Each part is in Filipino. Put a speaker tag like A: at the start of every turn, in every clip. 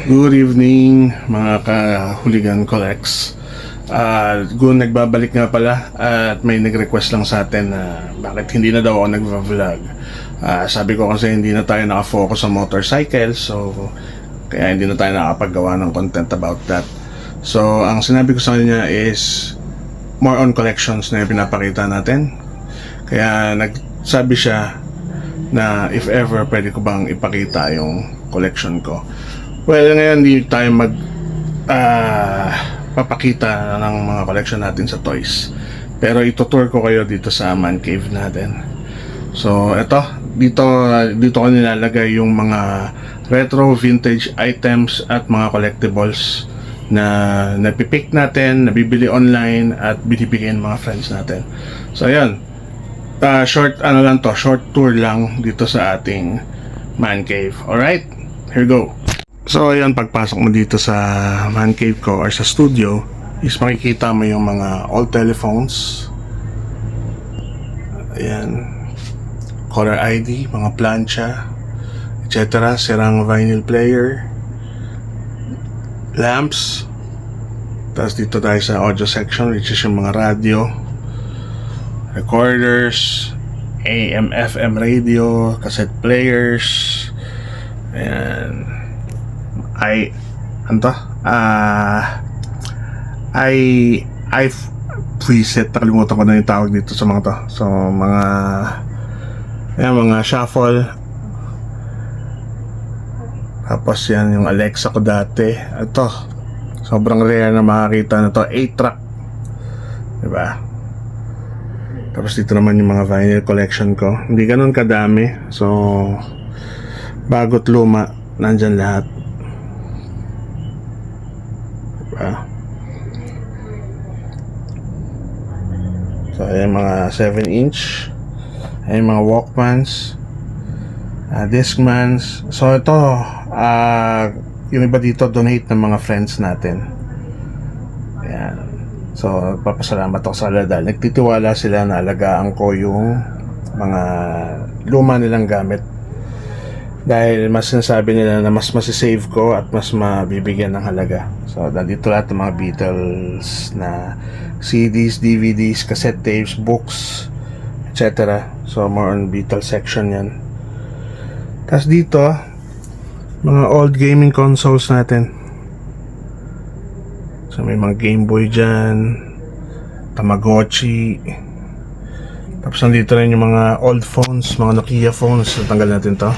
A: Good evening mga kahuligan collects. Nagbabalik nga pala at may nag-request lang sa atin na bakit hindi na daw ako nagva-vlog. Sabi ko kasi hindi na tayo nakafocus sa motorcycle, so kaya hindi na tayo nakapaggawa ng content about that. So ang sinabi ko sa kanya is more on collections na yung pinapakita natin. Kaya nagsabi siya na if ever pwede ko bang ipakita yung collection ko. Well, ngayon hindi tayo papakita ng mga collection natin sa toys. Pero itutour ko kayo dito sa man cave natin. So, dito ko nilalagay yung mga retro vintage items at mga collectibles na napipick natin, nabibili online at binibigyan mga friends natin. So, ayan. Short tour lang dito sa ating man cave. Alright? Here we go. So ayan, pagpasok mo dito sa man cave ko or sa studio is makikita mo yung mga old telephones. Ayan, caller ID, mga plancha, etc. Sirang vinyl player, lamps. Tapos dito tayo sa audio section, which is yung mga radio, recorders, AM, FM radio, cassette players. Ayan, I preset, nakalimutan ko na yung tawag dito sa mga to. So mga shuffle. Tapos yan yung Alexa ko dati. Ito, sobrang rare na makakita na to, 8-track, diba? Tapos dito naman yung mga vinyl collection ko. Hindi ganun kadami, so bago't luma nandyan lahat. So ayan, mga 7-inch, ayan mga Walkmans, Discmans. So ito, yung iba dito donate ng mga friends natin. Ayan. So papasalamat ako sa kanila dahil nagtitiwala sila na alagaan ko yung mga luma nilang gamit. Dahil mas sinasabi nila na mas masisave ko at mas mabibigyan ng halaga. So, nandito lahat ng mga Beatles na CDs, DVDs, cassette tapes, books, etc. So, more on Beatles section yan. Tapos dito, mga old gaming consoles natin. So, may mga Game Boy dyan, Tamagotchi. Tapos nandito rin yung mga old phones, mga Nokia phones. Natanggal natin to.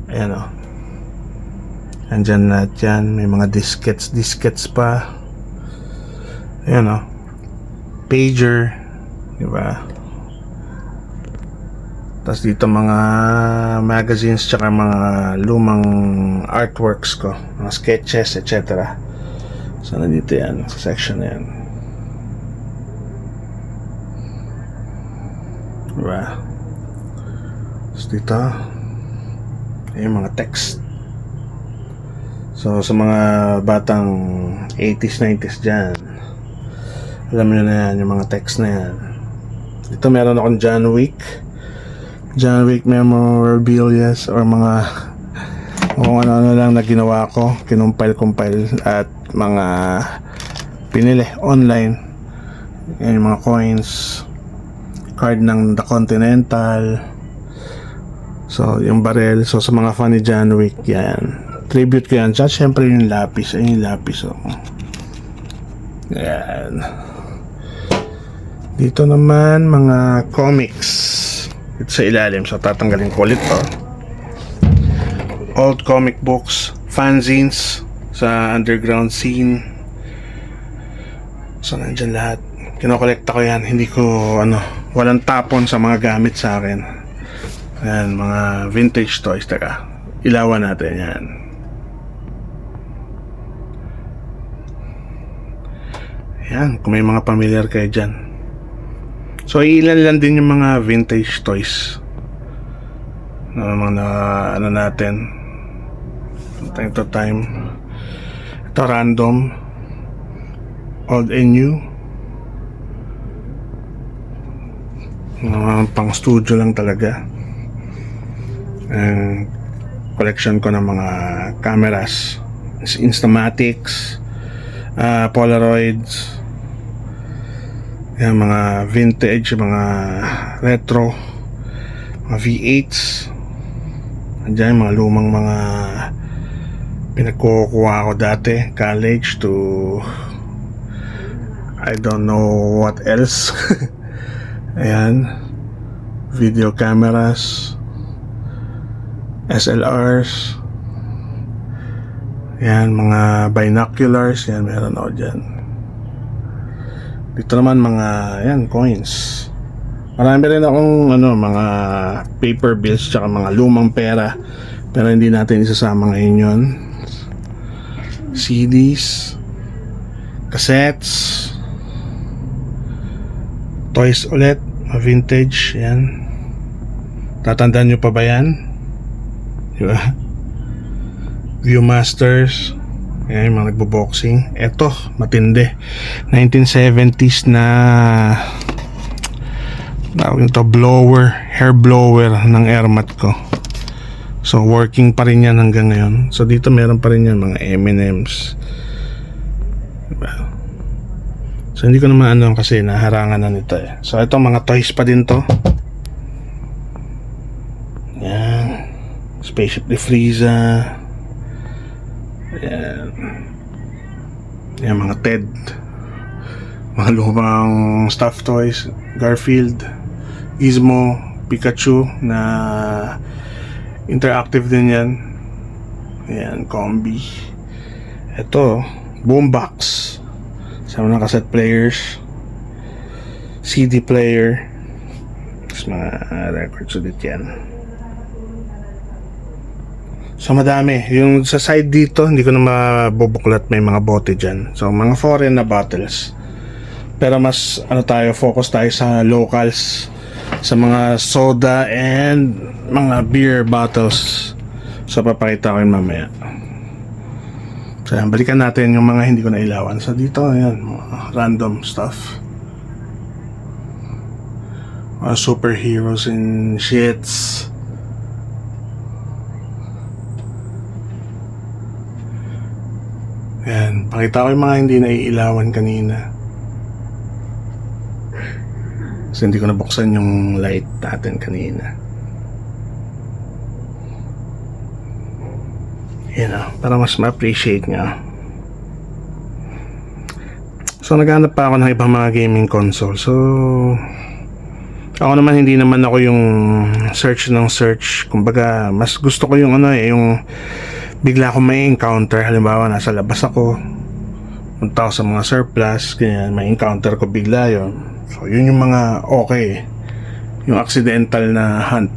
A: Ayan o. Andyan lahat yan. May mga diskettes pa. Ayan o. Pager. Diba? Tapos dito mga magazines tsaka mga lumang artworks ko. Mga sketches, etc. So nandito yan. Sa section na yan. Diba? Tapos dito yung mga text. So sa mga batang 80s, 90s dyan, alam nyo na yan, yung mga text na yan. Dito meron akong John Wick memorabilia or mga kung ano lang na ginawa ko, kinumpile at mga pinili online. Yan yung mga coins, card ng The Continental. So yung barrel. So sa mga fan ni John Wick, yan, tribute ko yan. At syempre yung lapis. Ayun yung lapis, oh. Yan. Dito naman mga comics. Ito sa ilalim. So tatanggalin ko ulit to. Old comic books, fanzines sa underground scene. So nandyan lahat. Kinokolekta ko yan. Hindi ko walang tapon sa mga gamit sa akin. Ayan, mga vintage toys. Teka, ilawan natin yan. Ayan, kung may mga familiar kayo dyan. So ilan lang din yung mga vintage toys na mga natin. Time to time. Ito random, old and new, pang studio lang talaga. Collection ko ng mga cameras Instamatics, Polaroids, yan, mga vintage, mga retro, mga V8s. Andiyan mga lumang mga pinagkukuha ko dati, college to I don't know what else. Ayan, video cameras, SLRs, yan, mga binoculars, yan, meron ako dyan. Dito naman mga, yan, coins. Marami rin akong, mga paper bills, tsaka mga lumang pera. Pero hindi natin isasama ngayon yun. CDs, cassettes, toys ulit, mga vintage, yan. Tatandaan nyo pa ba yan? Diba? Viewmasters, yan, yung mga nagbo-boxing. Eto, matindi, 1970s na ito, blower, hair blower ng Airmat ko. So working pa rin yan hanggang ngayon. So dito meron pa rin yan mga M&M's, diba? So hindi ko naman kasi naharangan na nito eh. So ito mga toys pa din to. Yan, Spaceship de Frieza. Yan. Yan, mga Ted, mga lumang stuffed toys, Garfield, Gizmo, Pikachu na interactive din yan. Yan, Combi. Ito, boombox, sama ng cassette players, CD player, tapos mga records ulit yan. So madami. Yung sa side dito, hindi ko na mabubuklat, may mga bote dyan. So mga foreign na bottles. Pero mas focus tayo sa locals, sa mga soda and mga beer bottles. So papakita ko yun mamaya. So balikan natin yung mga hindi ko na ilawan. So dito, ayan, mga random stuff. Mga superheroes and shits. Yan, pakita ko yung mga hindi naiilawan kanina. Kasi hindi ko nabuksan yung light natin kanina. Yan para mas ma-appreciate nyo. So naghanap pa ako ng ibang mga gaming console. So ako naman, hindi naman ako yung search ng search. Kumbaga, mas gusto ko yung yung bigla akong may encounter. Halimbawa, nasa labas ako, punta ako sa mga surplus, ganyan, may encounter ko bigla yun. So yun yung mga okay, yung accidental na hunt,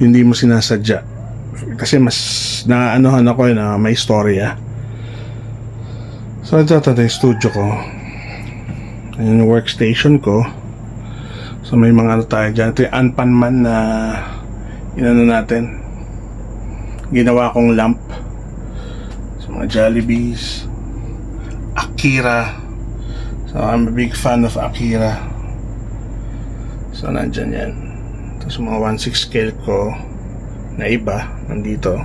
A: hindi mo sinasadya. Kasi mas naanohan ako na may istorya. So ito yung studio ko, yung workstation ko. So may mga tayo dyan. Ito yung Anpanman na natin, ginawa kong lamp. So mga Jollibees, Akira. So I'm a big fan of Akira. So nandyan yan. Tapos mga 1/6 scale ko na iba nandito.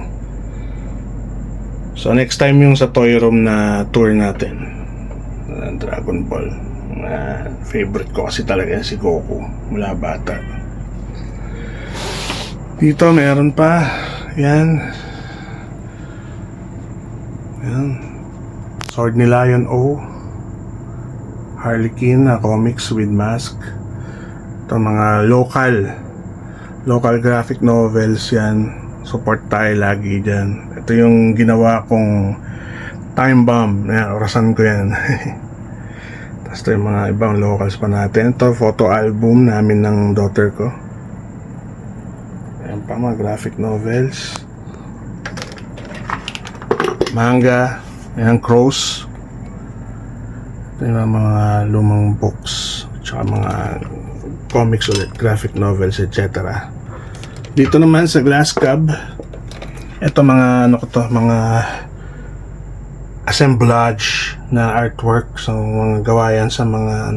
A: So next time yung sa toy room na tour natin, Dragon Ball, favorite ko kasi talaga si Goku mula bata. Dito meron pa yan, Sword ni Lion O, Harley Quinn na comics with mask. Ito mga local graphic novels yan. Support tayo lagi dyan. Ito yung ginawa kong time bomb. Yan, orasan ko yan. Tapos ito yung mga ibang locals pa natin. Ito photo album namin ng daughter ko. Ayan pa mga graphic novels, manga. Ayan, Crows. Ito yung mga lumang books, tsaka mga comics ulit, graphic novels, etc. Dito naman sa glass cab, ito mga mga assemblage na artwork. So mga gawa yan sa mga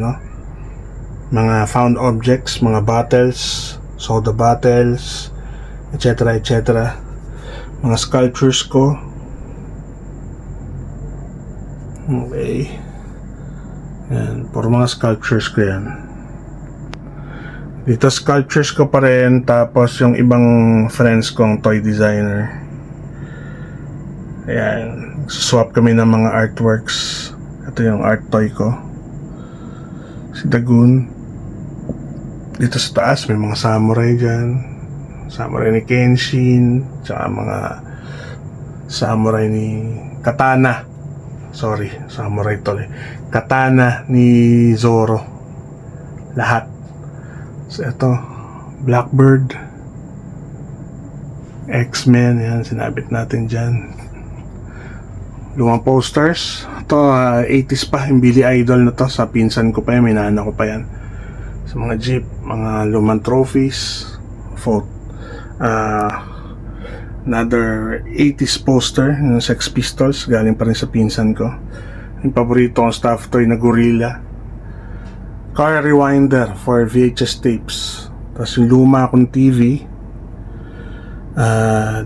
A: mga found objects, mga bottles, soda bottles, etc. etc. Mga sculptures ko. Okay. Yan, puro mga sculptures ko yan. Dito sculptures ko pa rin, tapos yung ibang friends kong toy designer. Ayan, swap kami ng mga artworks. Ito yung art toy ko. Si Dagun. Dito sa taas may mga samurai dyan. Samurai ni Kenshin, tsaka mga samurai ni Katana. Sorry, samurai tol eh. Katana ni Zoro. Lahat. So ito, Blackbird, X-Men, yan, sinabit natin dyan. Lumang posters. Ito, 80s pa, yung Billy Idol na to. Sa pinsan ko pa yan, may nana ko pa yan. Sa mga jeep, mga lumang trophies. Another 80s poster ng Sex Pistols, galing pa rin sa pinsan ko. Yung paborito kong stuffed toy na gorilla. Car rewinder for VHS tapes. Tapos yung luma akong TV,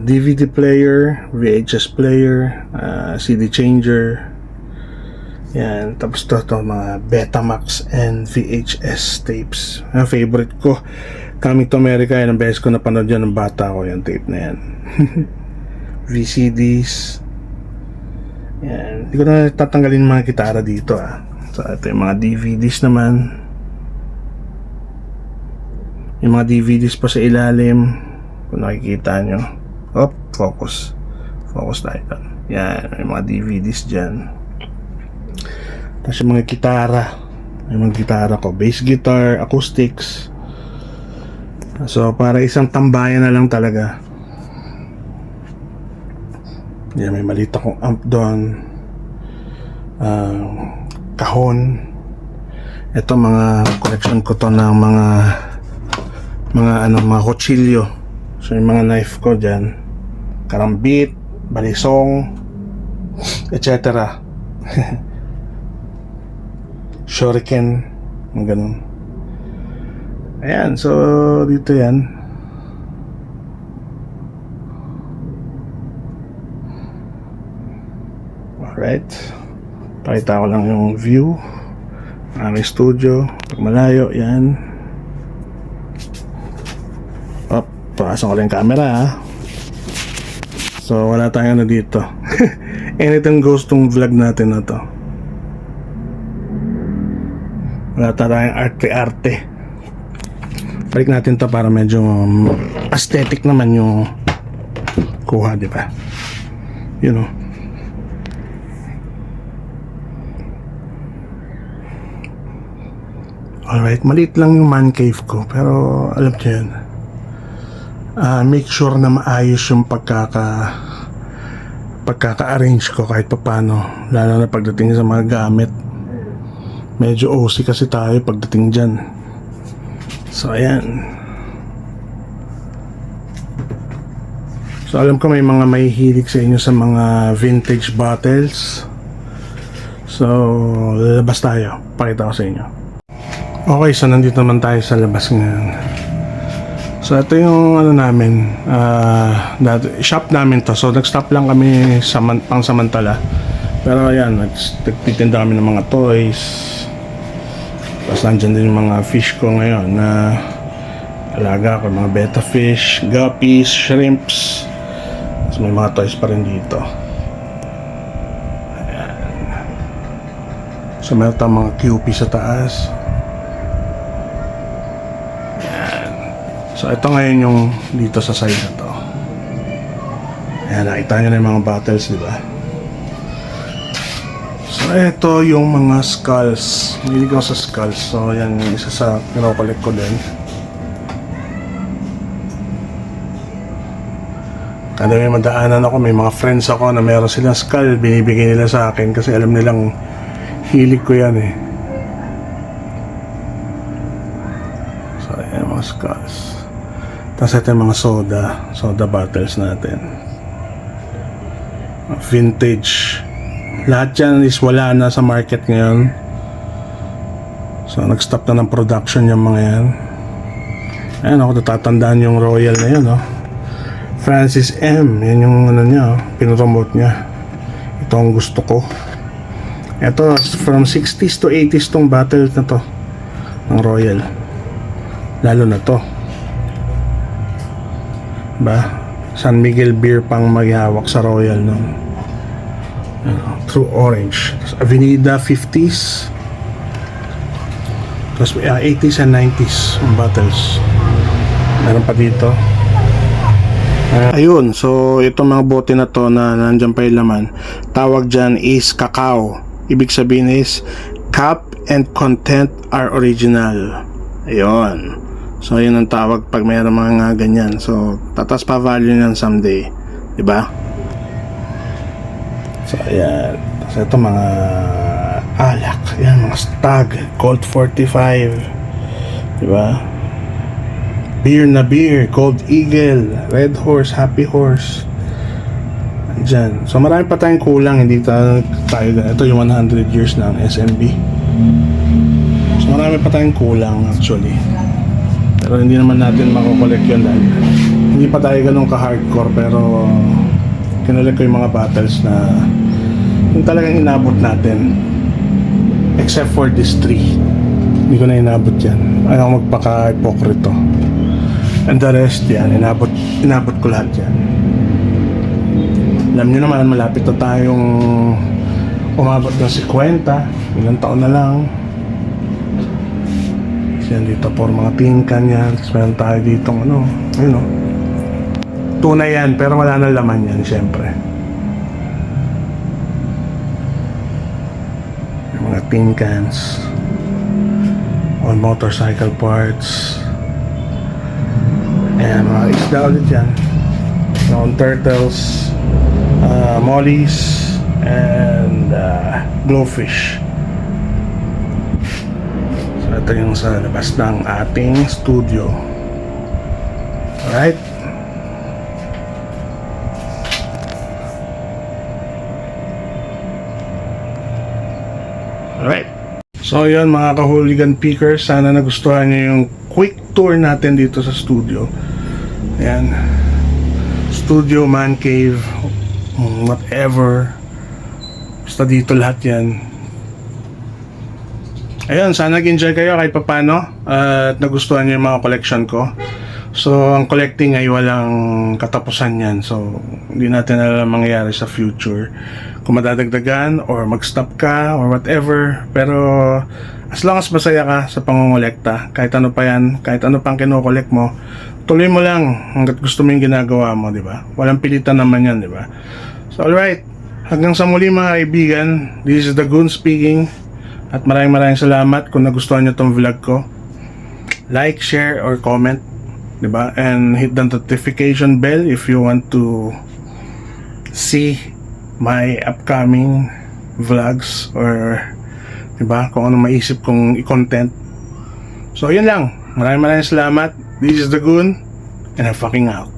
A: DVD player, VHS player, CD changer. Yan. Tapos to mga Betamax and VHS tapes. Ang favorite ko, Coming to America, yan ang beses ko napanood yan ng bata ko, yung tape na yan. VCDs. Yan. Hindi ko na tatanggalin mga gitara dito So ito yung mga DVDs naman. Yung mga DVDs pa sa ilalim, kung nakikita nyo. Focus tayo doon. Yan, yung mga DVDs dyan. Tapos yung mga gitara ko, bass guitar, acoustics. So para isang tambayan na lang talaga. Yan, may maliit akong amp doon. Kahon. Ito mga collection ko to ng mga kutsilyo. So yung mga knife ko dyan, karambit, balisong, etc. Shuriken, mga ganun. Ayan, so dito yan. Alright, pakita ko lang yung view aming studio. Pag malayo, yan. Pakasok ko lang yung camera So wala tayong dito. Anything goes tong vlog natin na to. Wala tayong arte-arte. Balik natin to para medyo aesthetic naman yung kuha, di ba? You know. Alright, maliit lang yung man cave ko, pero alam nyo yan. Make sure na maayos yung pagkaka-arrange ko kahit papano, lalo na pagdating sa mga gamit. Medyo OC kasi tayo pagdating dyan. So ayan. So alam ko may mga mahihilig sa inyo sa mga vintage bottles. So labas tayo, pakita ko sa inyo. Okay, so nandito naman tayo sa labas ngayon. So ito yung namin, shop namin to. So nag-stop lang kami pang samantala. Pero ayan, nagtitinda kami ng mga toys. Tapos nandyan din yung mga fish ko ngayon na alaga ko, mga betta fish, guppies, shrimps. Tapos may mga toys pa rin dito. Ayan. So meron tayong mga QP sa taas. Ayan. So ito ngayon yung dito sa side na to. Ayan, nakita nyo na yung mga bottles, di ba? So ito yung mga skulls. Hindi ko sa skulls. So yan yung isa sa pinokolect ko din. Kada may madaanan ako, may mga friends ako na meron silang skull, binibigay nila sa akin kasi alam nilang hilig ko yan eh. So ayan mga skulls. Tapos ito yung mga soda bottles natin. Vintage. Lahat yan is wala na sa market ngayon. So nag-stop na ng production yung mga yan. Ayan ako, natatandaan yung Royal na yun, Francis M. Yan yung niya, pinopromote niya. Ito ang gusto ko. Ito, from 60s to 80s tong bottle na to ng Royal. Lalo na to. Ba? San Miguel beer pang maghihawak sa Royal noon. True Orange. Tapos Avenida 50s. Tapos 80s and 90s bottles. Meron pa dito. Ayun, so itong mga bote na to na nandyan pa yung laman, tawag dyan is cacao. Ibig sabihin is cap and content are original. Ayun. So yun ang tawag pag mayroon mga ganyan. So tatas pa value niyan someday, 'di ba? So ayan. So ito mga alak, ayan, mga Stag, Colt 45, 'di ba? Beer na beer, Gold Eagle, Red Horse, Happy Horse. Diyan. So marami pa tayong kulang, hindi tayo ito yung 100 years ng SMB. So marami pa tayong kulang actually. Pero hindi naman natin makukolect yun dahil hindi pa tayo ganun ka-hardcore, pero kinolect ko yung mga battles na yung talagang inabot natin, except for this 3. Hindi ko na inabot yan. Ayaw magpaka-hipokrito. And the rest yan, inabot ko lahat yan. Alam nyo naman, malapit na tayong umabot ng 50. Ilang taon na lang. Yan dito for mga tinkan yan. Tapos meron tayo dito ayun o. Tunay yan, pero wala nang laman yan, syempre. Yung mga tin cans. All motorcycle parts. Ayan, mga isda ulit yan. Round turtles, mollies, and glowfish. Ito yung sa labas ng ating studio. Alright. Alright. So yun mga ka-hooligan pickers, sana nagustuhan nyo yung quick tour natin dito sa studio. Ayan. Studio, man cave, whatever. Basta dito lahat yan. Ayun, sana nag-enjoy kayo kahit papano at nagustuhan nyo yung mga collection ko. So, ang collecting ay walang katapusan yan. So, hindi natin alam mangyayari sa future. Kung madadagdagan or mag-stop ka or whatever. Pero, as long as masaya ka sa pangongolekta, kahit ano pa yan, kahit ano pang kinokolekt mo, tuloy mo lang hanggat gusto mo yung ginagawa mo, di ba? Walang pilitan naman yan, di ba? So, alright. Hanggang sa muli mga kaibigan, this is the Goon speaking. At maraming salamat kung nagustuhan nyo tong vlog ko. Like, share, or comment, diba? And hit the notification bell if you want to see my upcoming vlogs or diba, kung ano maisip kong i-content. So, yun lang. Maraming salamat. This is the Goon, and I'm fucking out.